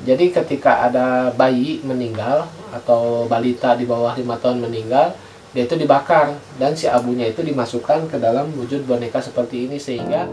Jadi ketika ada bayi meninggal atau balita di bawah 5 tahun meninggal, dia itu dibakar dan si abunya itu dimasukkan ke dalam wujud boneka seperti ini, sehingga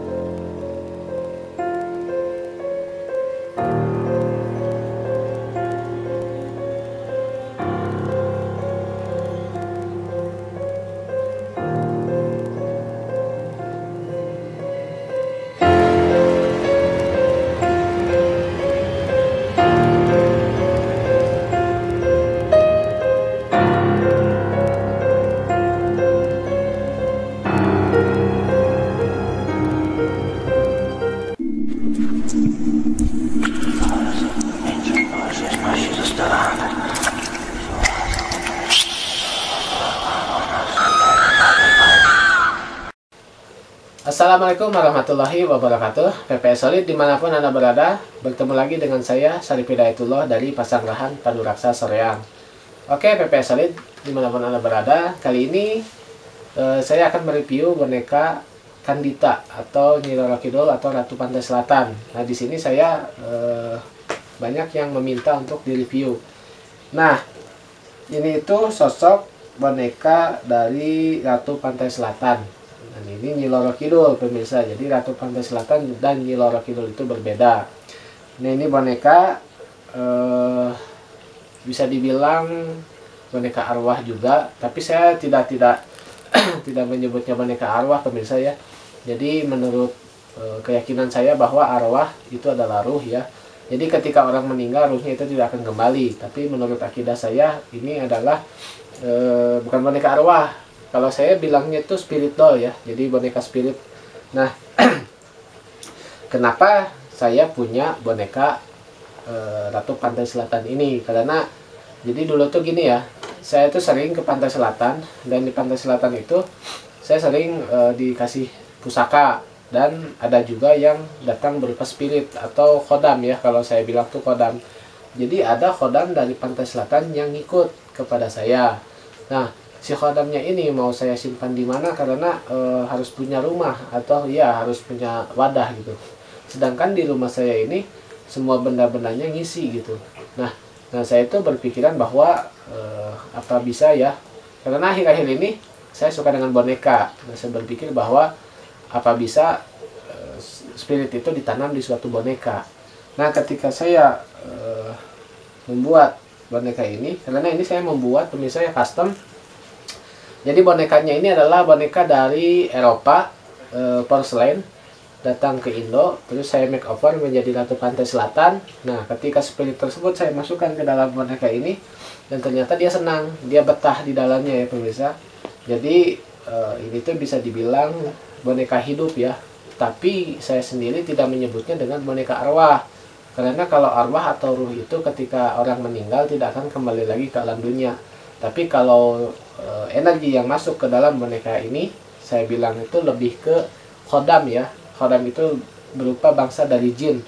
Assalamualaikum warahmatullahi wabarakatuh. PPS Solid dimanapun Anda berada, bertemu lagi dengan saya Syarif Hidayatullah dari Pasanggrahan Paduraksa Soreang. Oke, PPS Solid dimanapun Anda berada, kali ini saya akan mereview boneka Kandita atau Nyi Roro Kidul atau Ratu Pantai Selatan. Nah, di sini saya banyak yang meminta untuk direview. Nah, ini itu sosok boneka dari Ratu Pantai Selatan. Dan ini Nyi Roro Kidul, pemirsa. Jadi Ratu Pantai Selatan dan Nyi Roro Kidul itu berbeda. Nah, ini boneka bisa dibilang boneka arwah juga, tapi saya tidak tidak menyebutnya boneka arwah, pemirsa ya. Jadi menurut keyakinan saya bahwa arwah itu adalah ruh ya. Jadi ketika orang meninggal, ruhnya itu tidak akan kembali. Tapi menurut akidah saya, ini adalah bukan boneka arwah. Kalau saya bilangnya itu spirit doll ya, jadi boneka spirit. Nah, kenapa saya punya boneka Ratu Pantai Selatan ini? Karena jadi dulu tuh gini ya, saya tuh sering ke Pantai Selatan, dan di Pantai Selatan itu saya sering dikasih pusaka, dan ada juga yang datang berupa spirit atau khodam ya, kalau saya bilang tuh khodam. Jadi ada khodam dari Pantai Selatan yang ngikut kepada saya. Nah, si khodamnya ini mau saya simpan di mana, karena harus punya rumah atau ya harus punya wadah gitu. Sedangkan di rumah saya ini semua benda-bendanya ngisi gitu. Nah, saya itu berpikiran bahwa apa bisa ya, karena akhir-akhir ini saya suka dengan boneka. Nah, saya berpikir bahwa apa bisa spirit itu ditanam di suatu boneka. Nah, ketika saya membuat boneka ini, karena ini saya membuat, pemirsa ya, custom. Jadi bonekanya ini adalah boneka dari Eropa, porselen, datang ke Indo, terus saya make over menjadi Ratu Pantai Selatan. Nah, ketika spirit tersebut saya masukkan ke dalam boneka ini, dan ternyata dia senang, dia betah di dalamnya ya pemirsa. Jadi ini tuh bisa dibilang boneka hidup ya, tapi saya sendiri tidak menyebutnya dengan boneka arwah. Karena kalau arwah atau ruh itu ketika orang meninggal tidak akan kembali lagi ke alam dunia. Tapi kalau energi yang masuk ke dalam boneka ini, saya bilang itu lebih ke khodam ya. Khodam itu berupa bangsa dari jin.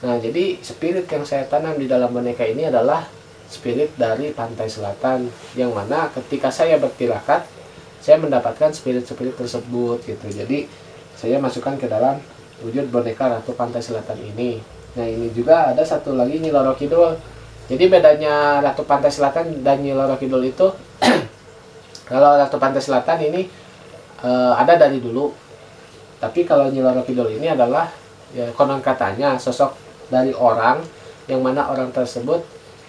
Nah, jadi spirit yang saya tanam di dalam boneka ini adalah spirit dari Pantai Selatan, yang mana ketika saya bertirakat, saya mendapatkan spirit-spirit tersebut gitu. Jadi saya masukkan ke dalam wujud boneka Ratu Pantai Selatan ini. Nah, ini juga ada satu lagi Nyi Roro Kidul. Jadi bedanya Ratu Pantai Selatan dan Nyi Roro Kidul itu kalau Ratu Pantai Selatan ini ada dari dulu. Tapi kalau Nyi Roro Kidul ini adalah ya, konon katanya sosok dari orang, yang mana orang tersebut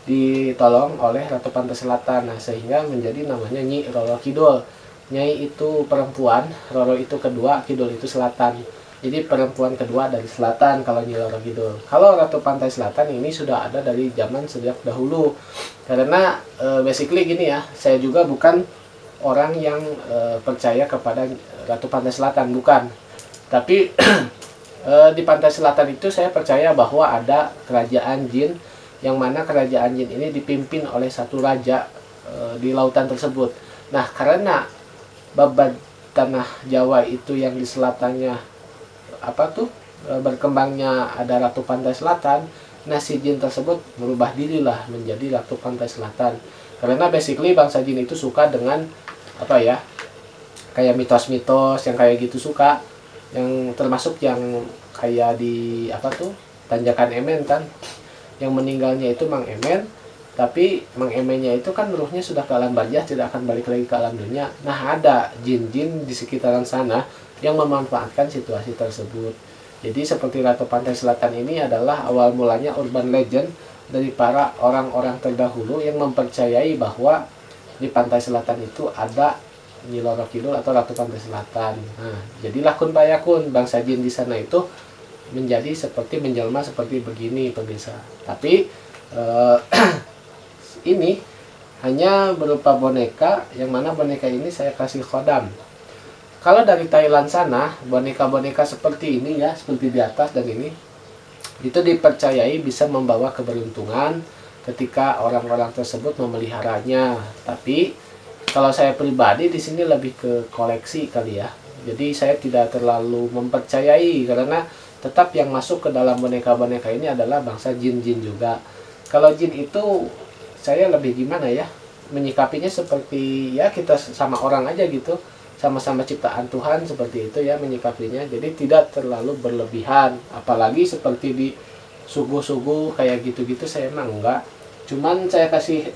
ditolong oleh Ratu Pantai Selatan. Nah, sehingga menjadi namanya Nyi Roro Kidul. Nyai itu perempuan, Roro itu kedua, Kidul itu selatan. Jadi perempuan kedua dari selatan kalau Nyi Roro Kidul. Kalau Ratu Pantai Selatan ini sudah ada dari zaman sejak dahulu. Karena basically gini ya, saya juga bukan orang yang percaya kepada Ratu Pantai Selatan, bukan. Tapi di Pantai Selatan itu saya percaya bahwa ada kerajaan jin, yang mana kerajaan jin ini dipimpin oleh satu raja di lautan tersebut. Nah, karena babat tanah Jawa itu yang di selatannya berkembangnya ada Ratu Pantai Selatan. Nah, si jin tersebut merubah dirilah menjadi Ratu Pantai Selatan. Karena basically bangsa jin itu suka dengan kayak mitos-mitos yang kayak gitu, suka yang termasuk yang kayak di Tanjakan Emen kan. yang meninggalnya itu Mang Emen, tapi Mang Emennya itu kan ruhnya sudah ke alam barzah, tidak akan balik lagi ke alam dunia. Nah, ada jin-jin di sekitaran sana yang memanfaatkan situasi tersebut. Jadi seperti Ratu Pantai Selatan ini adalah awal mulanya urban legend dari para orang-orang terdahulu yang mempercayai bahwa di pantai selatan itu ada Nyi Roro Kidul atau Ratu Pantai Selatan. Nah, jadilah kun payakun, bangsa jin di sana itu menjadi seperti menjelma seperti begini pemirsa. Tapi ini hanya berupa boneka, yang mana boneka ini saya kasih khodam. Kalau dari Thailand sana, boneka-boneka seperti ini ya, seperti di atas dan ini, itu dipercayai bisa membawa keberuntungan ketika orang-orang tersebut memeliharanya. Tapi kalau saya pribadi di sini lebih ke koleksi kali ya. Jadi saya tidak terlalu mempercayai karena tetap yang masuk ke dalam boneka-boneka ini adalah bangsa jin-jin juga. Kalau jin itu saya lebih gimana ya, menyikapinya seperti ya kita sama orang aja gitu, sama-sama ciptaan Tuhan seperti itu ya menyikapinya. Jadi tidak terlalu berlebihan, apalagi seperti di suguh-suguh kayak gitu-gitu saya emang enggak. Cuman saya kasih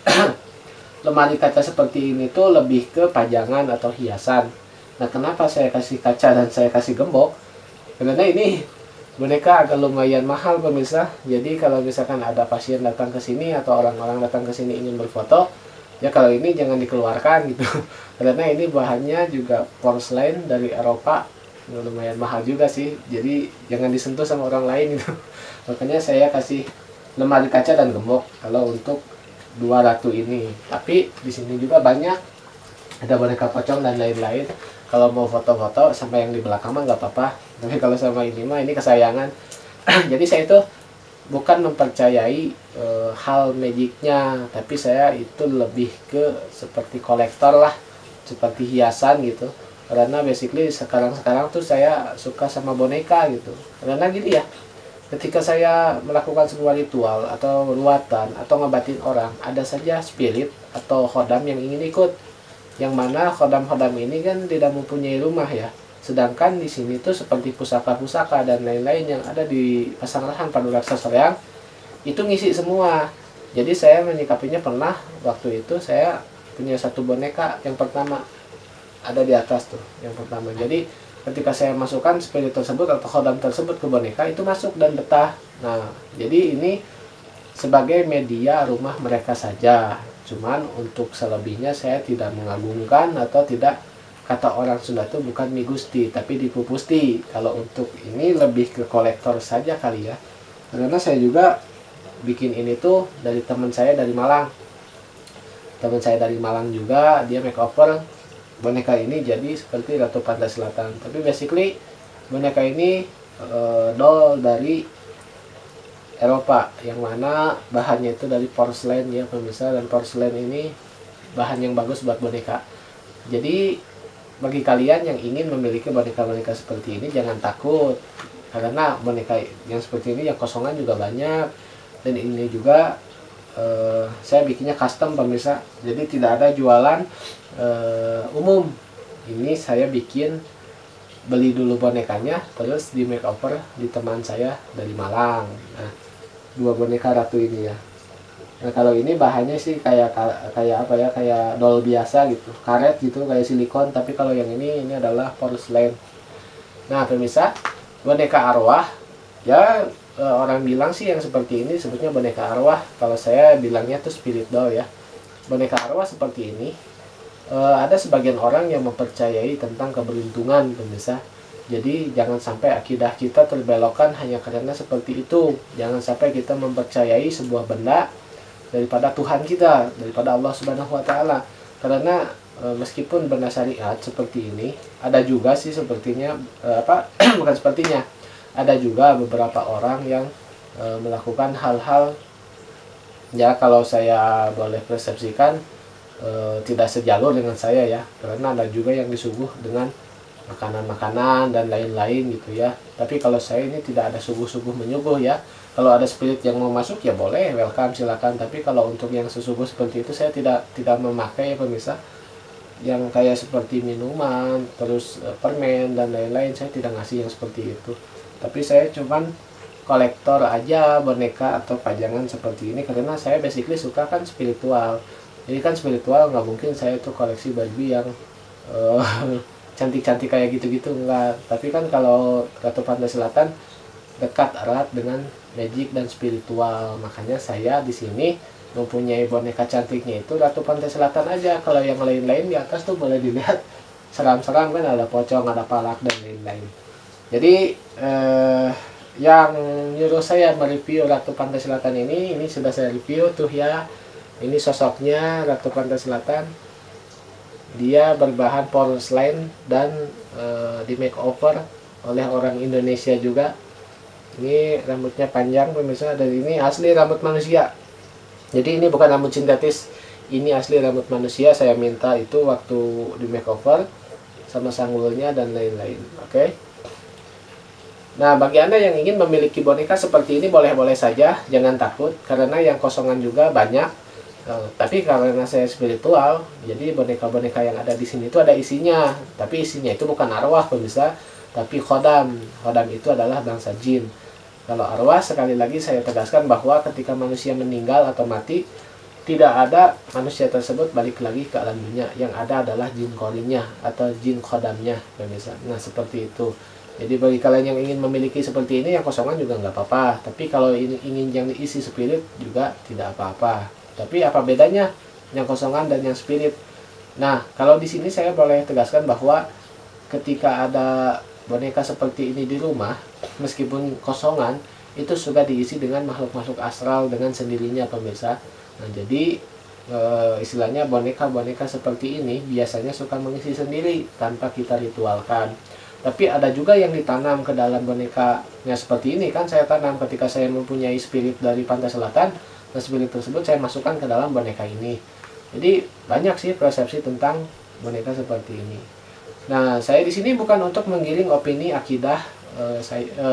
lemari kaca seperti ini tuh lebih ke pajangan atau hiasan. Nah, kenapa saya kasih kaca dan saya kasih gembok? Karena ini boneka agak lumayan mahal pemirsa. Jadi kalau misalkan ada pasien datang ke sini atau orang-orang datang ke sini ingin berfoto, ya kalau ini jangan dikeluarkan gitu. Karena ini bahannya juga porselen dari Eropa, lumayan mahal juga sih. Jadi jangan disentuh sama orang lain gitu. Makanya saya kasih lemari kaca dan gembok kalau untuk dua ratu ini. Tapi di sini juga banyak ada boneka pocong dan lain-lain. Kalau mau foto-foto sama yang di belakang mah nggak apa-apa. Tapi kalau sama ini mah ini kesayangan. Jadi saya itu bukan mempercayai hal magicnya, tapi saya itu lebih ke seperti kolektor lah, seperti hiasan gitu. Karena basically sekarang tuh saya suka sama boneka gitu. Karena gini ya, ketika saya melakukan sebuah ritual atau ruatan atau ngebatin orang, ada saja spirit atau khodam yang ingin ikut. Yang mana khodam-khodam ini kan tidak mempunyai rumah ya. Sedangkan di sini tuh seperti pusaka-pusaka dan lain-lain yang ada di Pasanggrahan Paduraksasa Soreang itu ngisi semua. Jadi saya menyikapinya, pernah waktu itu saya punya satu boneka yang pertama ada di atas tuh, yang pertama. Jadi ketika saya masukkan spirit tersebut atau khodam tersebut ke boneka, itu masuk dan betah. Nah, jadi ini sebagai media rumah mereka saja. Cuman untuk selebihnya saya tidak mengagungkan atau tidak, kata orang Sunda itu bukan migusti tapi dipupusti. Kalau untuk ini lebih ke kolektor saja kali ya. Karena saya juga bikin ini tuh dari teman saya dari Malang. Teman saya dari Malang juga, dia makeover boneka ini jadi seperti Ratu Pantai Selatan. Tapi basically boneka ini doll dari Eropa, yang mana bahannya itu dari porselen ya pemirsa, dan porselen ini bahan yang bagus buat boneka. Jadi bagi kalian yang ingin memiliki boneka-boneka seperti ini jangan takut, karena boneka yang seperti ini yang kosongan juga banyak. Dan ini juga saya bikinnya custom pemirsa, jadi tidak ada jualan umum. Ini saya bikin, beli dulu bonekanya terus di makeover di teman saya dari Malang. Nah, dua boneka ratu ini ya. Nah, kalau ini bahannya sih kayak apa ya, kayak doll biasa gitu, karet gitu, kayak silikon. Tapi kalau yang ini adalah porselen. Nah pemirsa, boneka arwah ya, orang bilang sih yang seperti ini sebutnya boneka arwah. Kalau saya bilangnya tuh spirit doll ya. Boneka arwah seperti ini, ada sebagian orang yang mempercayai tentang keberuntungan pemirsa. Jadi jangan sampai akidah kita terbelokkan hanya karena seperti itu. Jangan sampai kita mempercayai sebuah benda daripada Tuhan kita, daripada Allah Subhanahu wa Ta'ala. Karena meskipun benda syariat seperti ini, ada juga sih sepertinya bukan sepertinya, ada juga beberapa orang yang melakukan hal-hal ya, kalau saya boleh persepsikan tidak sejalur dengan saya ya. Karena ada juga yang disuguh dengan makanan-makanan dan lain-lain gitu ya. Tapi kalau saya ini tidak ada suguh-suguh menyuguh ya. Kalau ada spirit yang mau masuk ya boleh, welcome, silakan. Tapi kalau untuk yang sesuguh seperti itu saya tidak memakai ya pemirsa. Yang kayak seperti minuman, terus permen dan lain-lain, saya tidak ngasih yang seperti itu. Tapi saya cuman kolektor aja boneka atau pajangan seperti ini, karena saya basically suka kan spiritual. Jadi kan spiritual nggak mungkin saya tuh koleksi Barbie yang cantik-cantik kayak gitu-gitu, enggak. Tapi kan kalau Ratu Pantai Selatan dekat erat dengan magic dan spiritual, makanya saya di sini mempunyai boneka cantiknya itu Ratu Pantai Selatan aja. Kalau yang lain-lain di atas tuh boleh dilihat seram-seram kan, ada pocong, ada palak dan lain-lain. Jadi yang nyuruh saya mereview Ratu Pantai Selatan ini sudah saya review tuh ya. Ini sosoknya Ratu Pantai Selatan. Dia berbahan porcelain dan di makeover oleh orang Indonesia juga. Ini rambutnya panjang pemirsa, dan ini asli rambut manusia. Jadi ini bukan rambut sintetis, ini asli rambut manusia. Saya minta itu waktu di makeover sama sanggulnya dan lain-lain. Oke. Nah, bagi Anda yang ingin memiliki boneka seperti ini boleh-boleh saja, jangan takut karena yang kosongan juga banyak. Tapi karena saya spiritual, jadi boneka-boneka yang ada di sini itu ada isinya. Tapi isinya itu bukan arwah pemirsa, tapi khodam. Khodam itu adalah bangsa jin. Kalau arwah, sekali lagi saya tegaskan bahwa ketika manusia meninggal atau mati, tidak ada manusia tersebut balik lagi ke alam dunia. Yang ada adalah jin korinya atau jin khodamnya pemirsa. Nah, seperti itu. Jadi bagi kalian yang ingin memiliki seperti ini, yang kosongan juga nggak apa-apa. Tapi kalau ingin yang diisi spirit juga tidak apa-apa. Tapi apa bedanya yang kosongan dan yang spirit? Nah, kalau di sini saya boleh tegaskan bahwa ketika ada boneka seperti ini di rumah, meskipun kosongan, itu sudah diisi dengan makhluk-makhluk astral dengan sendirinya pemirsa. Nah, jadi istilahnya boneka-boneka seperti ini biasanya suka mengisi sendiri tanpa kita ritualkan. Tapi ada juga yang ditanam ke dalam bonekanya seperti ini kan, saya tanam ketika saya mempunyai spirit dari Pantai Selatan, dan spirit tersebut saya masukkan ke dalam boneka ini. Jadi banyak sih persepsi tentang boneka seperti ini. Nah, saya di sini bukan untuk menggiring opini akidah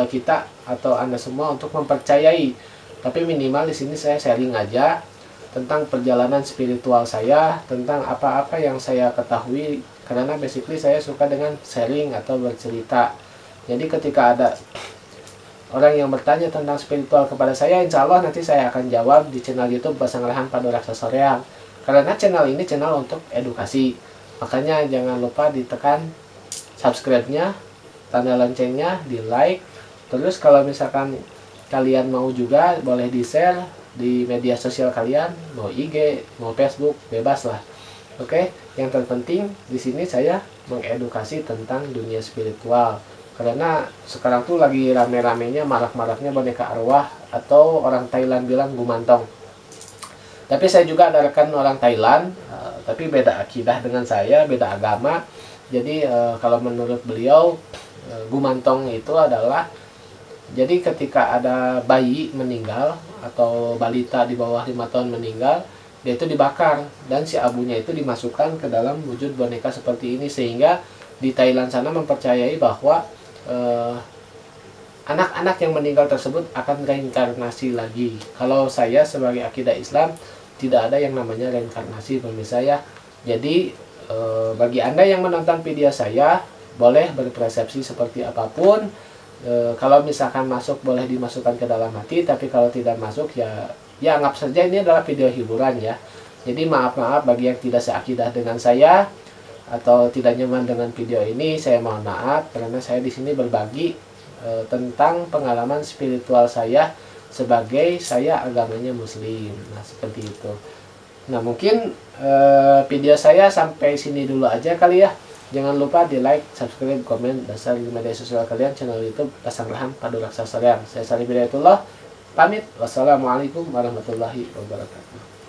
kita atau Anda semua untuk mempercayai, tapi minimal di sini saya sharing aja tentang perjalanan spiritual saya, tentang apa-apa yang saya ketahui, karena basically saya suka dengan sharing atau bercerita. Jadi ketika ada orang yang bertanya tentang spiritual kepada saya, insya Allah nanti saya akan jawab di channel YouTube Pasanggrahan Padu Raksa Soreang, karena channel ini channel untuk edukasi. Makanya jangan lupa ditekan subscribe-nya, tanda loncengnya, di like. Terus kalau misalkan kalian mau juga boleh di share di media sosial kalian, mau IG, mau Facebook, bebas lah. Oke, yang terpenting di sini saya mengedukasi tentang dunia spiritual. Karena sekarang tuh lagi rame-ramenya, marak-maraknya boneka arwah atau orang Thailand bilang gumantong. Tapi saya juga ada rekan orang Thailand, tapi beda akidah dengan saya, beda agama. Jadi kalau menurut beliau, gumantong itu adalah, jadi ketika ada bayi meninggal atau balita di bawah 5 tahun meninggal, dia itu dibakar dan si abunya itu dimasukkan ke dalam wujud boneka seperti ini, sehingga di Thailand sana mempercayai bahwa anak-anak yang meninggal tersebut akan reinkarnasi lagi. Kalau saya sebagai akidah Islam, tidak ada yang namanya reinkarnasi pemirsa ya. Jadi bagi Anda yang menonton video saya, boleh berpersepsi seperti apapun. Kalau misalkan masuk, boleh dimasukkan ke dalam hati. Tapi kalau tidak masuk, ya anggap saja ini adalah video hiburan ya. Jadi maaf-maaf bagi yang tidak seakidah dengan saya atau tidak nyaman dengan video ini, saya mohon maaf karena saya di sini berbagi tentang pengalaman spiritual saya sebagai saya agamanya muslim. Nah, seperti itu. Nah, mungkin video saya sampai sini dulu aja kali ya. Jangan lupa di like, subscribe, komen, dan share di media sosial kalian, channel YouTube Pasanggrahan Padu Raksa Soreang. Saya Salih Bidayatullah, pamit. Wassalamualaikum warahmatullahi wabarakatuh.